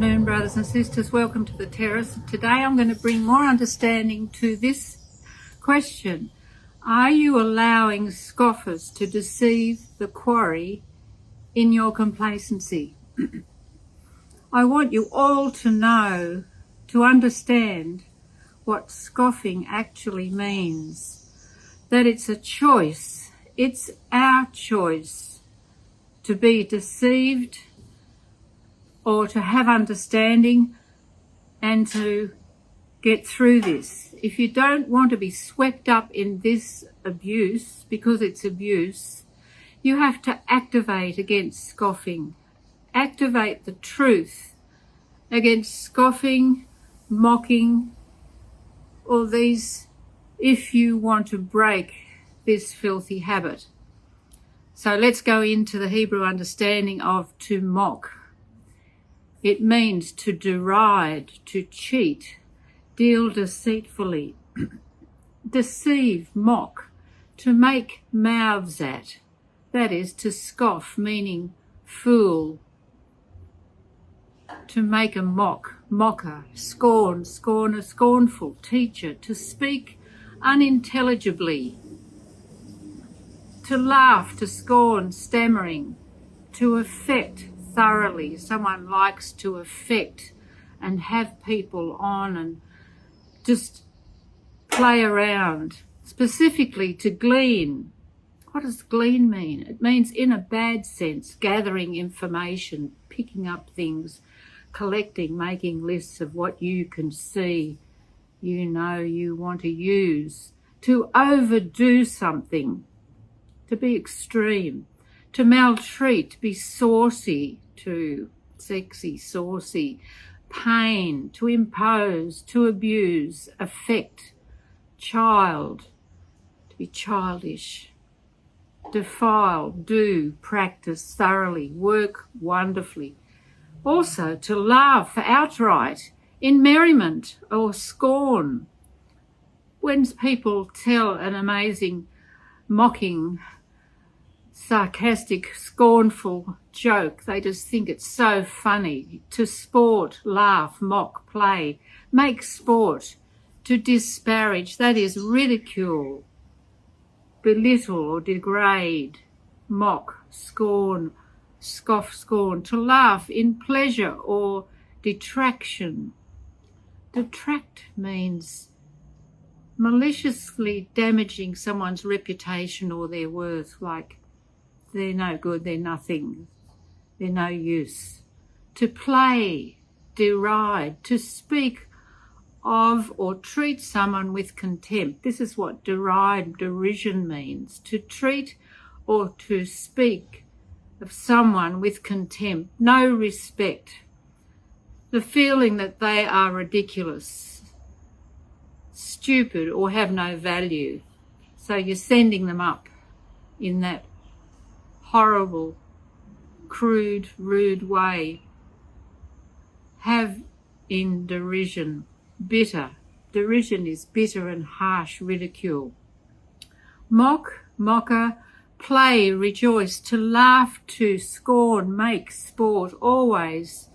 afternoon, brothers and sisters. Welcome to the terrace. Today I'm going to bring more understanding to this question. Are you allowing scoffers to deceive the quarry in your complacency? I want you all to know, to understand what scoffing actually means. That it's a choice. It's our choice to be deceived or to have understanding and to get through this. If you don't want to be swept up in this abuse, because it's abuse, you have to activate against scoffing. Activate the truth against scoffing, mocking, all these, if you want to break this filthy habit. So let's go into the Hebrew understanding of to mock. It means to deride, to cheat, deal deceitfully, deceive, mock, to make mouths at. That is, to scoff, meaning fool, to make a mock, mocker, scorn, scorner, scornful, teacher, to speak unintelligibly, to laugh, to scorn, stammering, to affect thoroughly. Someone likes to affect and have people on and just play around. Specifically to glean. What does glean mean? It means, in a bad sense, gathering information, picking up things, collecting, making lists of what you can see, you know, you want to use. To overdo something, to be extreme. To maltreat, to be saucy, to sexy, saucy, pain, to impose, to abuse, affect, child, to be childish, defile, do, practice thoroughly, work wonderfully. Also to laugh outright, in merriment or scorn. When people tell an amazing, mocking, sarcastic, scornful joke, they just think it's so funny. To sport, laugh, mock, play, make sport. To disparage, that is ridicule, belittle or degrade, mock, scorn, scoff, scorn. To laugh in pleasure or detraction. Detract means maliciously damaging someone's reputation or their worth, like they're no good, they're nothing, they're no use. To play, deride, to speak of or treat someone with contempt. This is what deride, derision means. To treat or to speak of someone with contempt, no respect. The feeling that they are ridiculous, stupid, or have no value. So you're sending them up in that horrible, crude, rude way. Have in derision, bitter. Derision is bitter and harsh ridicule. Mock, mocker, play, rejoice, to laugh, to scorn, make sport, always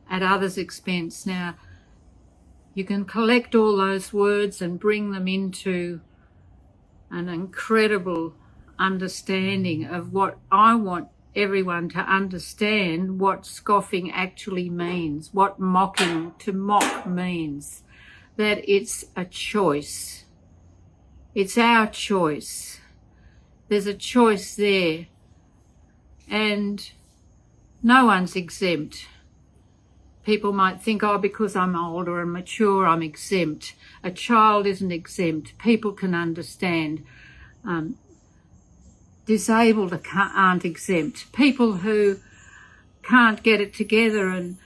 at others' expense. Now, you can collect all those words and bring them into an incredible understanding of what I want everyone to understand, what scoffing actually means, what mocking, to mock means, that it's a choice. It's our choice. There's a choice there, and no one's exempt. People might think, oh, because I'm older and mature, I'm exempt. A child isn't exempt. People can understand. Disabled aren't exempt. People who can't get it together and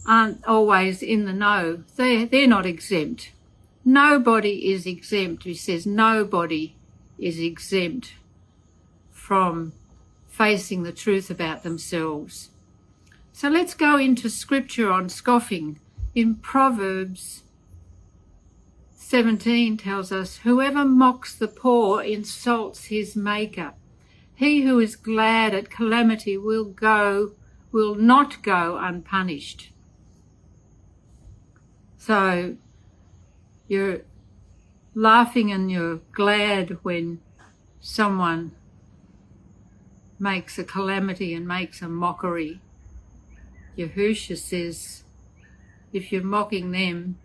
aren't always in the know, they're not exempt. Nobody is exempt. He says nobody is exempt from facing the truth about themselves. So let's go into scripture on scoffing. In Proverbs 17 tells us, whoever mocks the poor insults his maker. He who is glad at calamity will not go unpunished. So you're laughing and you're glad when someone makes a calamity and makes a mockery. Yahusha says, if you're mocking them,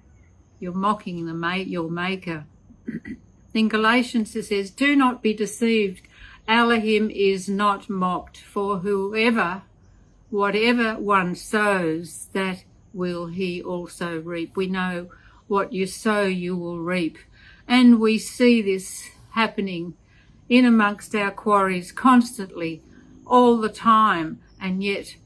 you're mocking your Maker. In Galatians it says, do not be deceived. Alahim is not mocked, for whatever one sows, that will he also reap. We know what you sow, you will reap. And we see this happening in amongst our quarries constantly, all the time. And yet,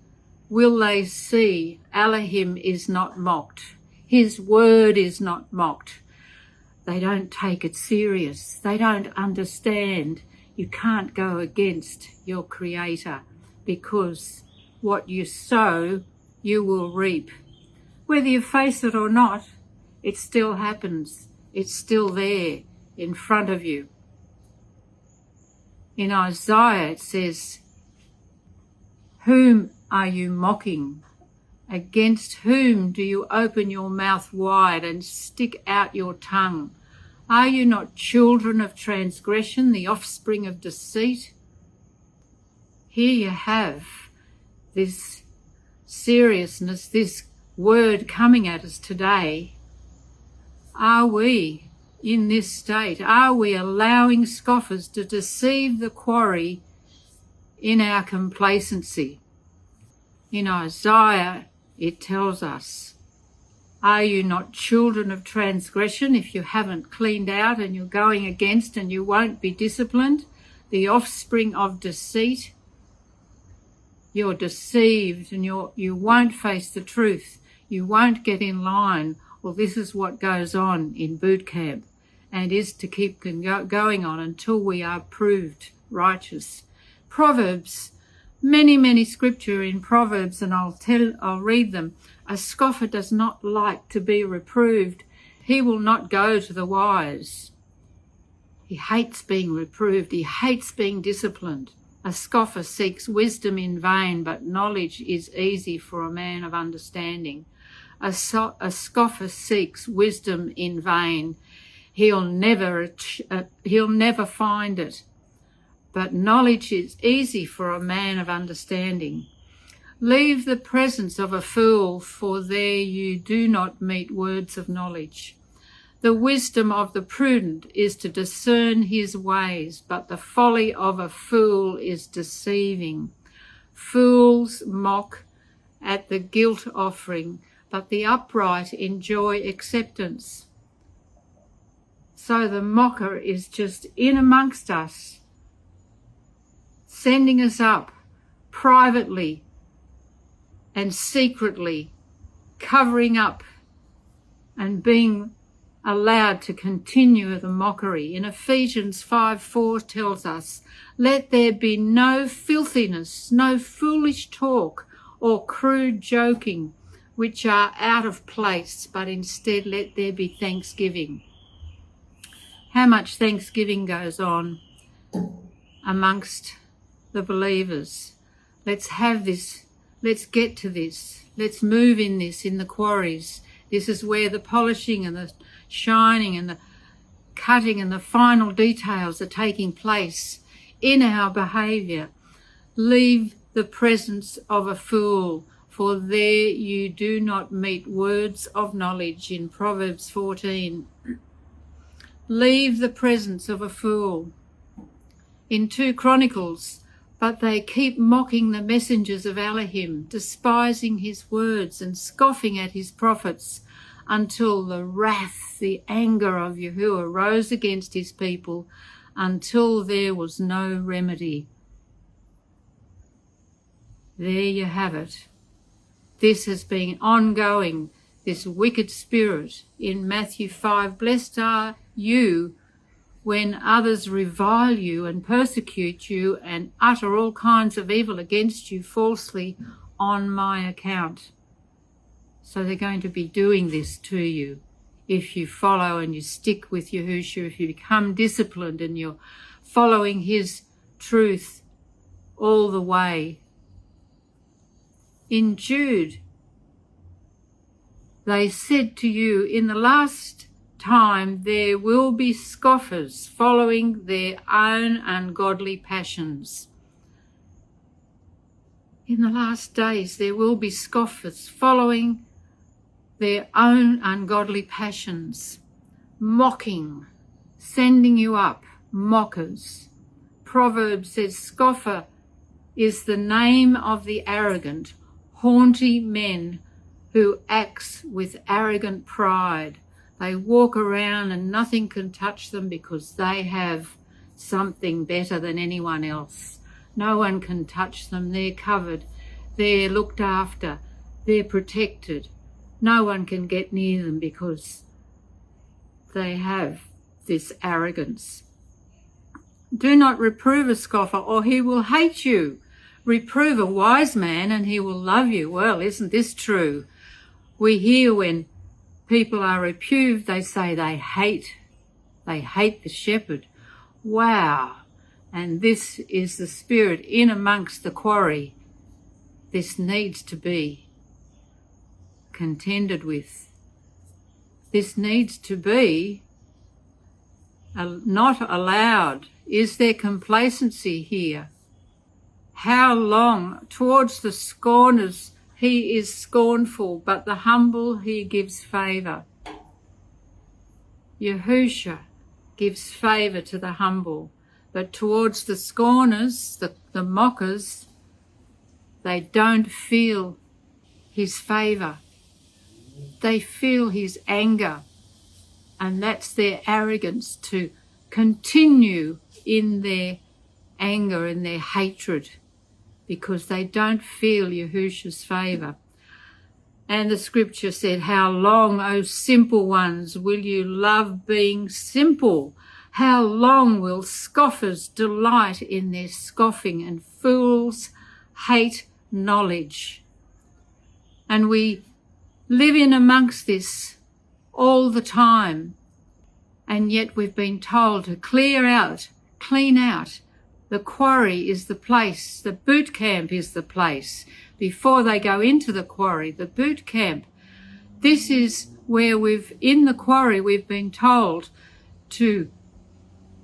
will they see Alahim is not mocked? His word is not mocked. They don't take it serious. They don't understand. You can't go against your Creator, because what you sow, you will reap. Whether you face it or not, it still happens. It's still there in front of you. In Isaiah it says, whom are you mocking? Against whom do you open your mouth wide and stick out your tongue? Are you not children of transgression, the offspring of deceit? Here you have this seriousness, this word coming at us today. Are we in this state? Are we allowing scoffers to deceive the quarry in our complacency? In Isaiah, it tells us, are you not children of transgression if you haven't cleaned out and you're going against and you won't be disciplined? The offspring of deceit. You're deceived and you won't face the truth. You won't get in line. Well, this is what goes on in boot camp and is to keep going on until we are proved righteous. Proverbs, many scripture in Proverbs, and I'll read them. A scoffer does not like to be reproved. He will not go to the wise. He hates being reproved. He hates being disciplined. A scoffer seeks wisdom in vain, but knowledge is easy for a man of understanding. A scoffer seeks wisdom in vain. He'll never find it. But knowledge is easy for a man of understanding. Leave the presence of a fool, for there you do not meet words of knowledge. The wisdom of the prudent is to discern his ways, but the folly of a fool is deceiving. Fools mock at the guilt offering, but the upright enjoy acceptance. So the mocker is just in amongst us, sending us up privately and secretly, covering up and being allowed to continue the mockery. In Ephesians 5:4 tells us, let there be no filthiness, no foolish talk or crude joking, which are out of place, but instead let there be thanksgiving. How much thanksgiving goes on amongst the believers. Let's have this. Let's get to this. Let's move in this, in the quarries. This is where the polishing and the shining and the cutting and the final details are taking place in our behaviour. Leave the presence of a fool, for there you do not meet words of knowledge, in Proverbs 14. Leave the presence of a fool. In 2 Chronicles, but they keep mocking the messengers of Alahim, despising his words and scoffing at his prophets, until the wrath, the anger of Yahuah rose against his people, until there was no remedy. There you have it. This has been ongoing, this wicked spirit in Matthew 5. Blessed are you when others revile you and persecute you and utter all kinds of evil against you falsely on my account. So they're going to be doing this to you if you follow and you stick with Yahusha, if you become disciplined and you're following his truth all the way. In Jude, They said to you, in the last time there will be scoffers following their own ungodly passions. In the last days there will be scoffers following their own ungodly passions, mocking, sending you up, mockers. Proverbs says, scoffer is the name of the arrogant, haughty men who acts with arrogant pride. They walk around and nothing can touch them because they have something better than anyone else. No one can touch them. They're covered. They're looked after. They're protected. No one can get near them because they have this arrogance. Do not reprove a scoffer, or he will hate you. Reprove a wise man, and he will love you. Well, isn't this true? We hear when people are reproved, they say they hate the shepherd. Wow. And this is the spirit in amongst the quarry. This needs to be contended with. This needs to be not allowed. Is there complacency here? How long? Towards the scorners he is scornful, but the humble he gives favour. Yahusha gives favour to the humble, but towards the scorners, the mockers, they don't feel his favour. They feel his anger, and that's their arrogance to continue in their anger and their hatred because they don't feel Yahusha's favour. And the scripture said, how long, O simple ones, will you love being simple? How long will scoffers delight in their scoffing, and fools hate knowledge? And we live in amongst this all the time, and yet we've been told to clean out. The quarry is the place, the boot camp is the place. Before they go into the quarry, the boot camp. This is where in the quarry we've been told to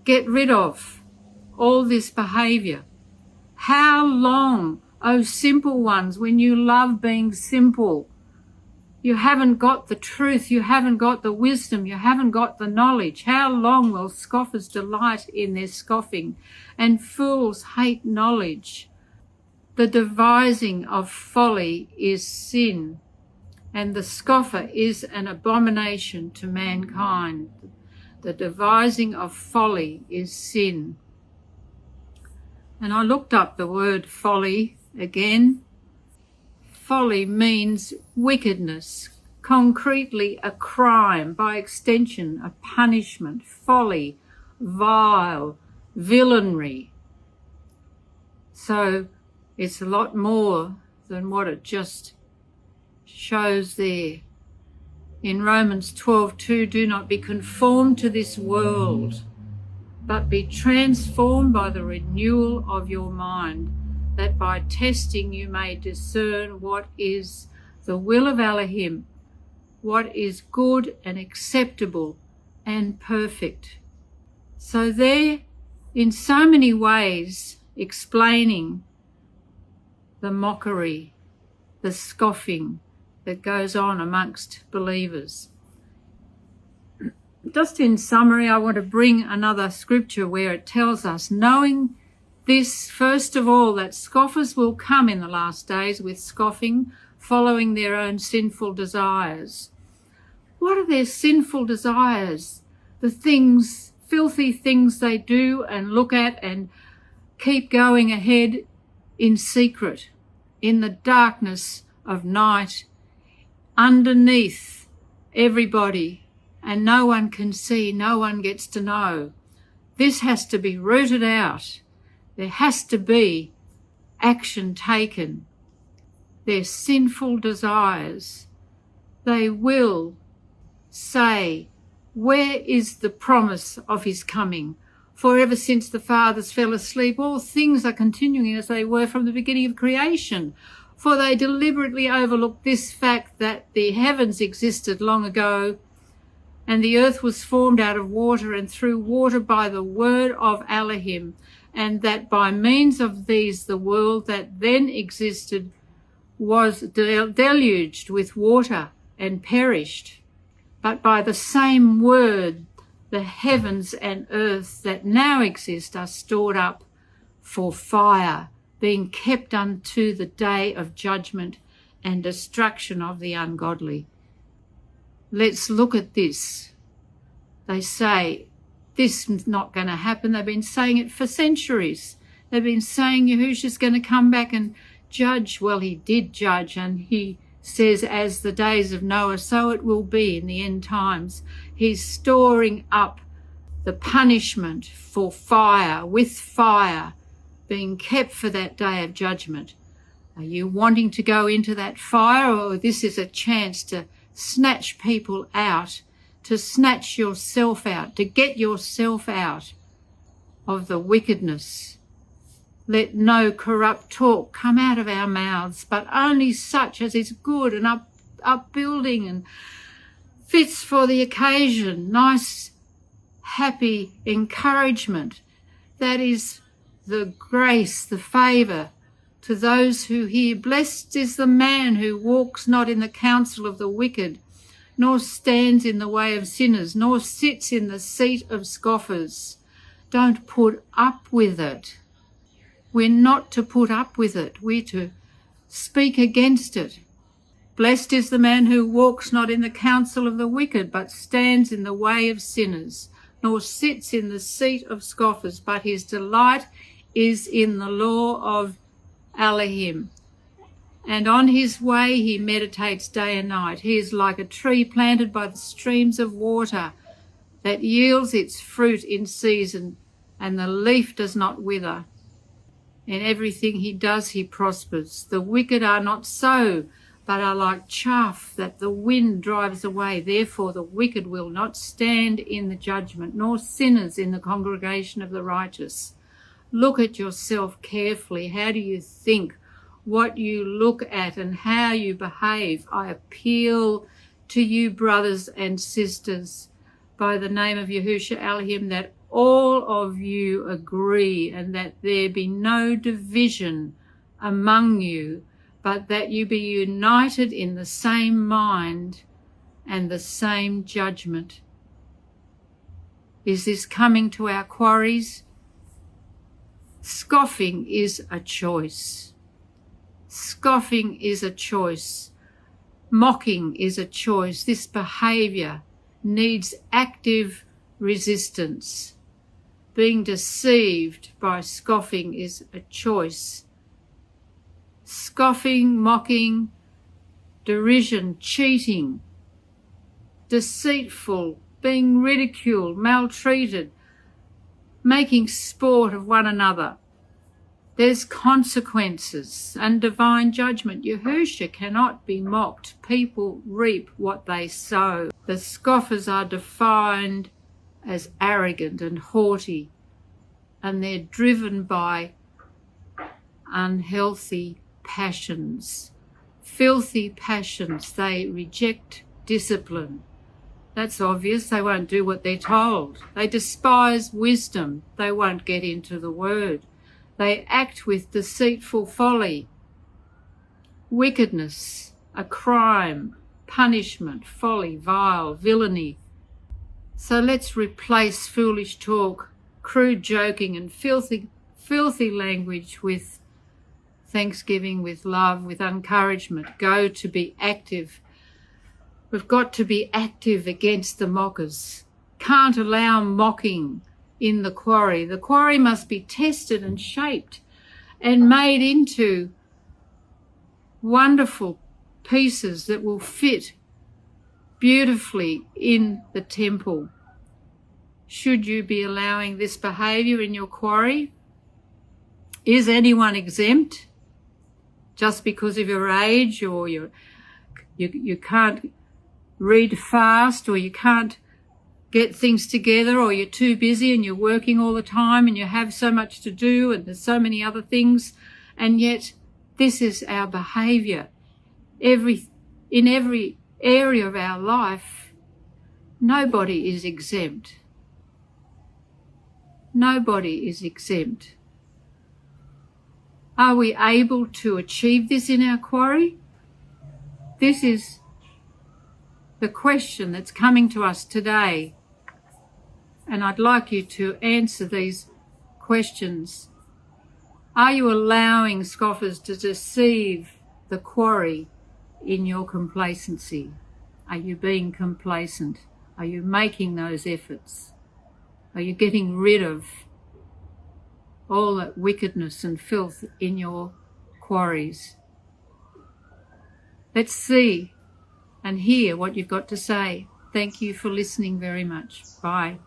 get rid of all this behaviour. How long, O simple ones, when you love being simple? You haven't got the truth, you haven't got the wisdom, you haven't got the knowledge. How long will scoffers delight in their scoffing, and fools hate knowledge? The devising of folly is sin, and the scoffer is an abomination to mankind. The devising of folly is sin. And I looked up the word folly again. Folly means wickedness, concretely a crime, by extension a punishment. Folly, vile, villainy. So it's a lot more than what it just shows there. In Romans 12:2, do not be conformed to this world, but be transformed by the renewal of your mind, that by testing you may discern what is the will of Alahim, what is good and acceptable and perfect. So there, in so many ways, explaining the mockery, the scoffing that goes on amongst believers. Just in summary, I want to bring another scripture where it tells us, knowing this, first of all, that scoffers will come in the last days with scoffing, following their own sinful desires. What are their sinful desires? The things, filthy things they do and look at and keep going ahead in secret, in the darkness of night, underneath everybody, and no one can see, no one gets to know. This has to be rooted out. There has to be action taken. Their sinful desires, they will say, where is the promise of his coming? For ever since the fathers fell asleep, all things are continuing as they were from the beginning of creation. For they deliberately overlooked this fact that the heavens existed long ago, and the earth was formed out of water and through water by the word of Alahim, and that by means of these the world that then existed was deluged with water and perished. But by the same word the heavens and earth that now exist are stored up for fire, being kept unto the day of judgment and destruction of the ungodly. Let's look at this. They say this is not going to happen. They've been saying it for centuries. They've been saying Yahusha's going to come back and judge. Well, he did judge, and he says, as the days of Noah, so it will be in the end times. He's storing up the punishment for fire, with fire, being kept for that day of judgment. Are you wanting to go into that fire, or this is a chance to snatch people out, to snatch yourself out, to get yourself out of the wickedness? Let no corrupt talk come out of our mouths, but only such as is good and upbuilding and fits for the occasion, nice, happy encouragement. That is the grace, the favour to those who hear. Blessed is the man who walks not in the counsel of the wicked, nor stands in the way of sinners, nor sits in the seat of scoffers. Don't put up with it. We're not to put up with it. We're to speak against it. Blessed is the man who walks not in the counsel of the wicked, but stands in the way of sinners, nor sits in the seat of scoffers, but his delight is in the law of Alahim. And on his way he meditates day and night. He is like a tree planted by the streams of water that yields its fruit in season, and the leaf does not wither. In everything he does, he prospers. The wicked are not so, but are like chaff that the wind drives away. Therefore the wicked will not stand in the judgment, nor sinners in the congregation of the righteous. Look at yourself carefully. How do you think? What you look at and how you behave. I appeal to you, brothers and sisters, by the name of Yahusha Alahim, that all of you agree, and that there be no division among you, but that you be united in the same mind and the same judgment. Is this coming to our quarries? Scoffing is a choice. Scoffing is a choice. Mocking is a choice. This behaviour needs active resistance. Being deceived by scoffing is a choice. Scoffing, mocking, derision, cheating, deceitful, being ridiculed, maltreated, making sport of one another. There's consequences and divine judgment. Yahusha cannot be mocked. People reap what they sow. The scoffers are defined as arrogant and haughty, and they're driven by unhealthy passions, filthy passions. They reject discipline. That's obvious. They won't do what they're told. They despise wisdom. They won't get into the word. They act with deceitful folly, wickedness, a crime, punishment, folly, vile, villainy. So let's replace foolish talk, crude joking and filthy language with thanksgiving, with love, with encouragement. Go to be active. We've got to be active against the mockers. Can't allow mocking in the quarry. The quarry must be tested and shaped and made into wonderful pieces that will fit beautifully in the temple. Should you be allowing this behaviour in your quarry? Is anyone exempt just because of your age, or you can't read fast, or you can't get things together, or you're too busy and you're working all the time and you have so much to do and there's so many other things, and yet This is our behaviour. In every area of our life, nobody is exempt. Nobody is exempt. Are we able to achieve this in our quarry? This is the question that's coming to us today. And I'd like you to answer these questions. Are you allowing scoffers to deceive the quarry in your complacency? Are you being complacent? Are you making those efforts? Are you getting rid of all that wickedness and filth in your quarries? Let's see and hear what you've got to say. Thank you for listening very much. Bye.